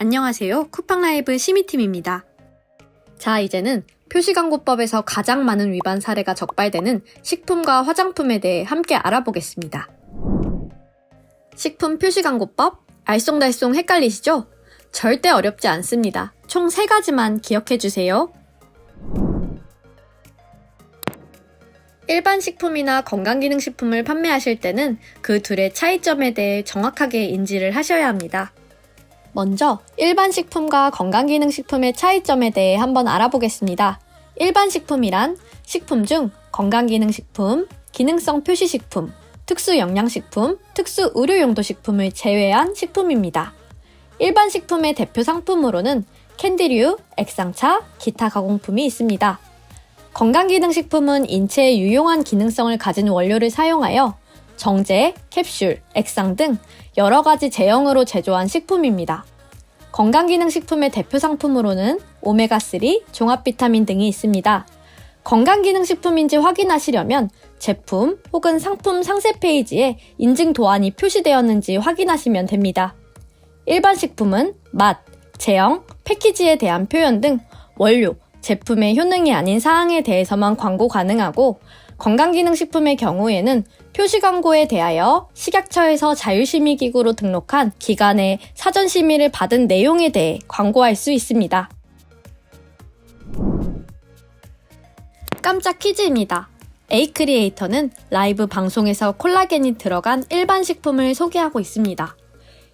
안녕하세요. 쿠팡라이브 심의팀입니다. 자, 이제는 표시광고법에서 가장 많은 위반 사례가 적발되는 식품과 화장품에 대해 함께 알아보겠습니다. 식품 표시광고법, 알쏭달쏭 헷갈리시죠? 절대 어렵지 않습니다. 총 3가지만 기억해주세요. 일반 식품이나 건강기능식품을 판매하실 때는 그 둘의 차이점에 대해 정확하게 인지를 하셔야 합니다. 먼저 일반 식품과 건강기능식품의 차이점에 대해 한번 알아보겠습니다. 일반 식품이란 식품 중 건강기능식품, 기능성 표시식품, 특수영양식품, 특수의료용도식품을 제외한 식품입니다. 일반 식품의 대표 상품으로는 캔디류, 액상차, 기타 가공품이 있습니다. 건강기능식품은 인체에 유용한 기능성을 가진 원료를 사용하여 정제, 캡슐, 액상 등 여러 가지 제형으로 제조한 식품입니다. 건강기능식품의 대표 상품으로는 오메가3, 종합비타민 등이 있습니다. 건강기능식품인지 확인하시려면 제품 혹은 상품 상세 페이지에 인증 도안이 표시되었는지 확인하시면 됩니다. 일반 식품은 맛, 제형, 패키지에 대한 표현 등 원료, 제품의 효능이 아닌 사항에 대해서만 광고 가능하고 건강기능식품의 경우에는 표시광고에 대하여 식약처에서 자율심의기구로 등록한 기관의 사전심의를 받은 내용에 대해 광고할 수 있습니다. 깜짝 퀴즈입니다. 에이크리에이터는 라이브 방송에서 콜라겐이 들어간 일반 식품을 소개하고 있습니다.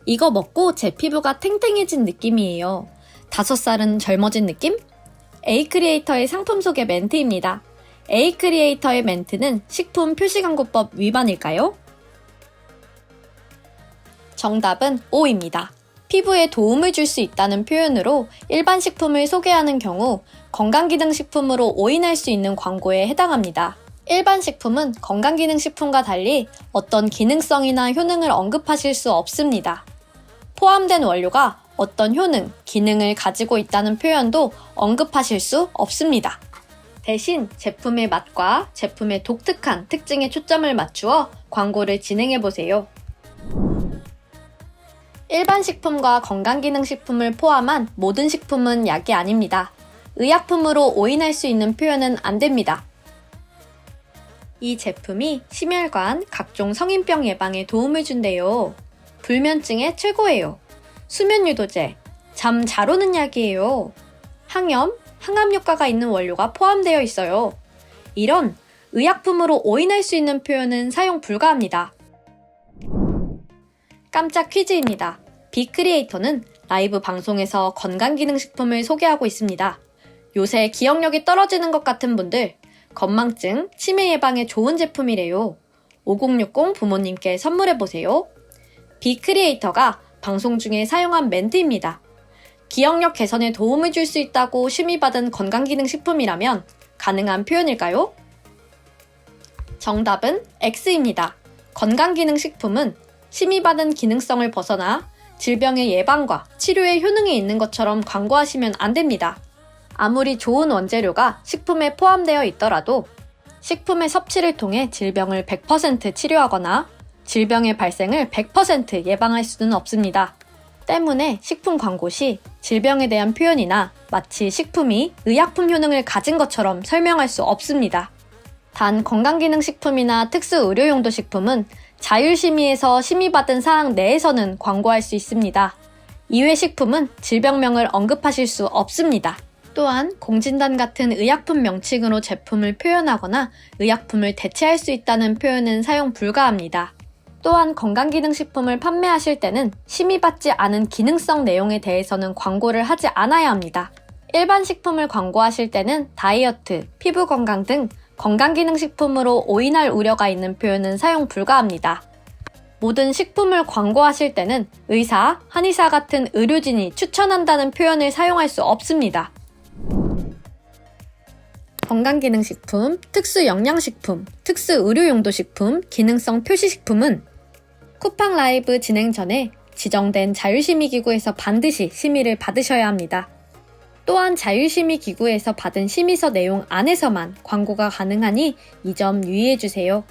이거 먹고 제 피부가 탱탱해진 느낌이에요. 5살은 젊어진 느낌? 에이크리에이터의 상품 소개 멘트입니다. 에이크리에이터의 멘트는 식품 표시광고법 위반일까요? 정답은 O입니다. 피부에 도움을 줄 수 있다는 표현으로 일반 식품을 소개하는 경우 건강기능식품으로 오인할 수 있는 광고에 해당합니다. 일반 식품은 건강기능식품과 달리 어떤 기능성이나 효능을 언급하실 수 없습니다. 포함된 원료가 어떤 효능, 기능을 가지고 있다는 표현도 언급하실 수 없습니다. 대신 제품의 맛과 제품의 독특한 특징에 초점을 맞추어 광고를 진행해보세요. 일반 식품과 건강기능식품을 포함한 모든 식품은 약이 아닙니다. 의약품으로 오인할 수 있는 표현은 안 됩니다. 이 제품이 심혈관, 각종 성인병 예방에 도움을 준대요. 불면증에 최고예요. 수면유도제, 잠 잘 오는 약이에요. 항염, 항암 효과가 있는 원료가 포함되어 있어요. 이런 의약품으로 오인할 수 있는 표현은 사용 불가합니다. 깜짝 퀴즈입니다. 빅크리에이터는 라이브 방송에서 건강기능식품을 소개하고 있습니다. 요새 기억력이 떨어지는 것 같은 분들, 건망증, 치매 예방에 좋은 제품이래요. 5060 부모님께 선물해보세요. 빅크리에이터가 방송 중에 사용한 멘트입니다. 기억력 개선에 도움을 줄 수 있다고 심의받은 건강기능식품이라면 가능한 표현일까요? 정답은 X입니다. 건강기능식품은 심의받은 기능성을 벗어나 질병의 예방과 치료에 효능이 있는 것처럼 광고하시면 안 됩니다. 아무리 좋은 원재료가 식품에 포함되어 있더라도 식품의 섭취를 통해 질병을 100% 치료하거나 질병의 발생을 100% 예방할 수는 없습니다. 때문에 식품 광고 시 질병에 대한 표현이나 마치 식품이 의약품 효능을 가진 것처럼 설명할 수 없습니다. 단 건강기능식품이나 특수의료용도식품은 자율심의에서 심의받은 사항 내에서는 광고할 수 있습니다. 이외 식품은 질병명을 언급하실 수 없습니다. 또한 공진단 같은 의약품 명칭으로 제품을 표현하거나 의약품을 대체할 수 있다는 표현은 사용 불가합니다. 또한 건강기능식품을 판매하실 때는 심의받지 않은 기능성 내용에 대해서는 광고를 하지 않아야 합니다. 일반 식품을 광고하실 때는 다이어트, 피부 건강 등 건강기능식품으로 오인할 우려가 있는 표현은 사용 불가합니다. 모든 식품을 광고하실 때는 의사, 한의사 같은 의료진이 추천한다는 표현을 사용할 수 없습니다. 건강기능식품, 특수영양식품, 특수의료용도식품, 기능성 표시식품은 쿠팡 라이브 진행 전에 지정된 자율심의기구에서 반드시 심의를 받으셔야 합니다. 또한 자율심의기구에서 받은 심의서 내용 안에서만 광고가 가능하니 이 점 유의해주세요.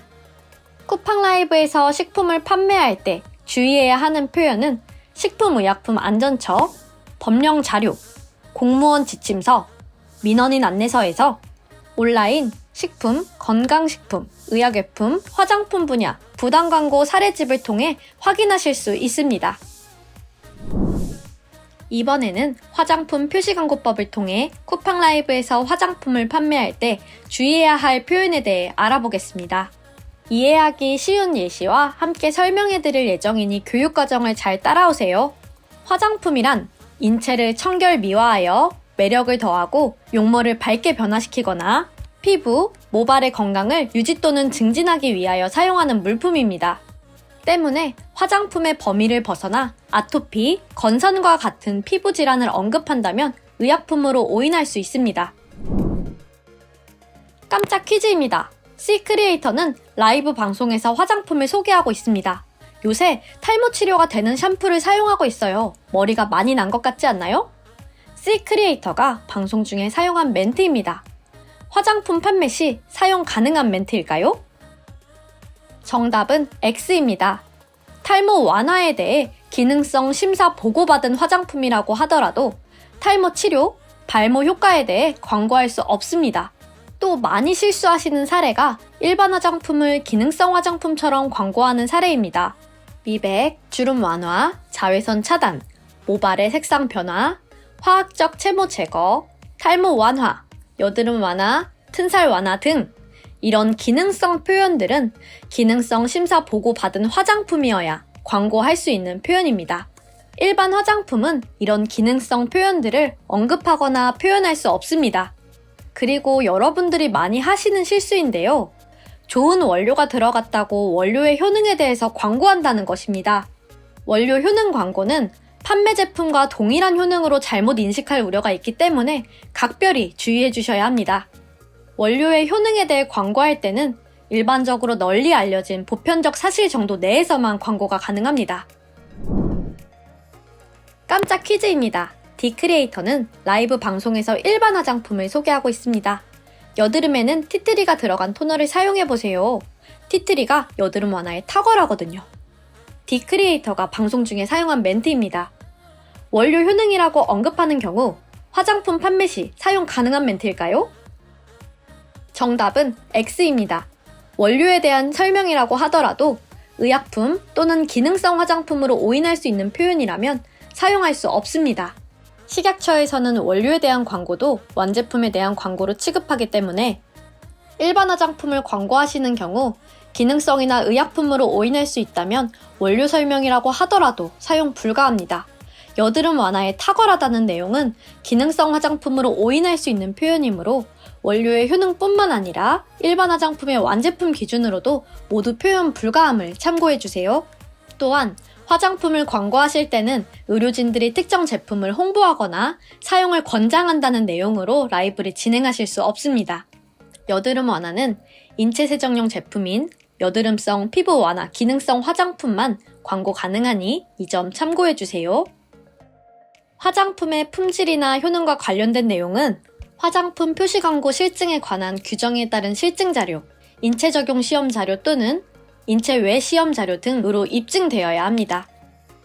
쿠팡 라이브에서 식품을 판매할 때 주의해야 하는 표현은 식품의약품안전처, 법령 자료, 공무원 지침서, 민원인 안내서에서 온라인, 식품, 건강식품, 의약외품, 화장품 분야, 부당 광고 사례집을 통해 확인하실 수 있습니다. 이번에는 화장품 표시광고법을 통해 쿠팡라이브에서 화장품을 판매할 때 주의해야 할 표현에 대해 알아보겠습니다. 이해하기 쉬운 예시와 함께 설명해드릴 예정이니 교육과정을 잘 따라오세요. 화장품이란 인체를 청결 미화하여 매력을 더하고 용모를 밝게 변화시키거나 피부, 모발의 건강을 유지 또는 증진하기 위하여 사용하는 물품입니다. 때문에 화장품의 범위를 벗어나 아토피, 건선과 같은 피부 질환을 언급한다면 의약품으로 오인할 수 있습니다. 깜짝 퀴즈입니다. C크리에이터는 라이브 방송에서 화장품을 소개하고 있습니다. 요새 탈모 치료가 되는 샴푸를 사용하고 있어요. 머리가 많이 난 것 같지 않나요? C크리에이터가 방송 중에 사용한 멘트입니다. 화장품 판매 시 사용 가능한 멘트일까요? 정답은 X입니다. 탈모 완화에 대해 기능성 심사 보고받은 화장품이라고 하더라도 탈모 치료, 발모 효과에 대해 광고할 수 없습니다. 또 많이 실수하시는 사례가 일반 화장품을 기능성 화장품처럼 광고하는 사례입니다. 미백, 주름 완화, 자외선 차단, 모발의 색상 변화, 화학적 채모 제거, 탈모 완화, 여드름 완화, 튼살 완화 등 이런 기능성 표현들은 기능성 심사 보고 받은 화장품이어야 광고할 수 있는 표현입니다. 일반 화장품은 이런 기능성 표현들을 언급하거나 표현할 수 없습니다. 그리고 여러분들이 많이 하시는 실수인데요. 좋은 원료가 들어갔다고 원료의 효능에 대해서 광고한다는 것입니다. 원료 효능 광고는 판매 제품과 동일한 효능으로 잘못 인식할 우려가 있기 때문에 각별히 주의해 주셔야 합니다. 원료의 효능에 대해 광고할 때는 일반적으로 널리 알려진 보편적 사실 정도 내에서만 광고가 가능합니다. 깜짝 퀴즈입니다. D크리에이터는 라이브 방송에서 일반 화장품을 소개하고 있습니다. 여드름에는 티트리가 들어간 토너를 사용해보세요. 티트리가 여드름 완화에 탁월하거든요. D크리에이터가 방송 중에 사용한 멘트입니다. 원료 효능이라고 언급하는 경우 화장품 판매 시 사용 가능한 멘트일까요? 정답은 X입니다. 원료에 대한 설명이라고 하더라도 의약품 또는 기능성 화장품으로 오인할 수 있는 표현이라면 사용할 수 없습니다. 식약처에서는 원료에 대한 광고도 완제품에 대한 광고로 취급하기 때문에 일반 화장품을 광고하시는 경우 기능성이나 의약품으로 오인할 수 있다면 원료 설명이라고 하더라도 사용 불가합니다. 여드름 완화에 탁월하다는 내용은 기능성 화장품으로 오인할 수 있는 표현이므로 원료의 효능뿐만 아니라 일반 화장품의 완제품 기준으로도 모두 표현 불가함을 참고해주세요. 또한 화장품을 광고하실 때는 의료진들이 특정 제품을 홍보하거나 사용을 권장한다는 내용으로 라이브를 진행하실 수 없습니다. 여드름 완화는 인체 세정용 제품인 여드름성 피부 완화 기능성 화장품만 광고 가능하니 이 점 참고해주세요. 화장품의 품질이나 효능과 관련된 내용은 화장품 표시 광고 실증에 관한 규정에 따른 실증 자료, 인체 적용 시험 자료 또는 인체 외 시험 자료 등으로 입증되어야 합니다.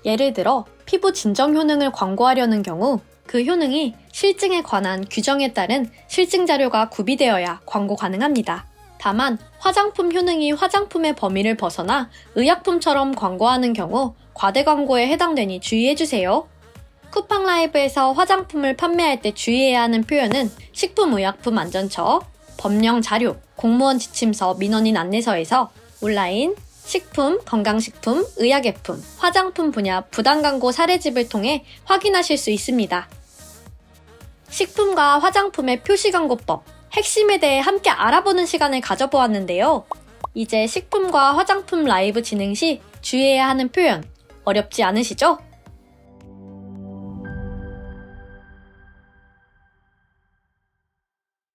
예를 들어 피부 진정 효능을 광고하려는 경우 그 효능이 실증에 관한 규정에 따른 실증 자료가 구비되어야 광고 가능합니다. 다만 화장품 효능이 화장품의 범위를 벗어나 의약품처럼 광고하는 경우 과대 광고에 해당되니 주의해주세요. 쿠팡라이브에서 화장품을 판매할 때 주의해야 하는 표현은 식품의약품안전처, 법령 자료, 공무원 지침서, 민원인 안내서에서 온라인, 식품, 건강식품, 의약외품, 화장품 분야 부당 광고 사례집을 통해 확인하실 수 있습니다. 식품과 화장품의 표시광고법, 핵심에 대해 함께 알아보는 시간을 가져보았는데요. 이제 식품과 화장품 라이브 진행 시 주의해야 하는 표현, 어렵지 않으시죠?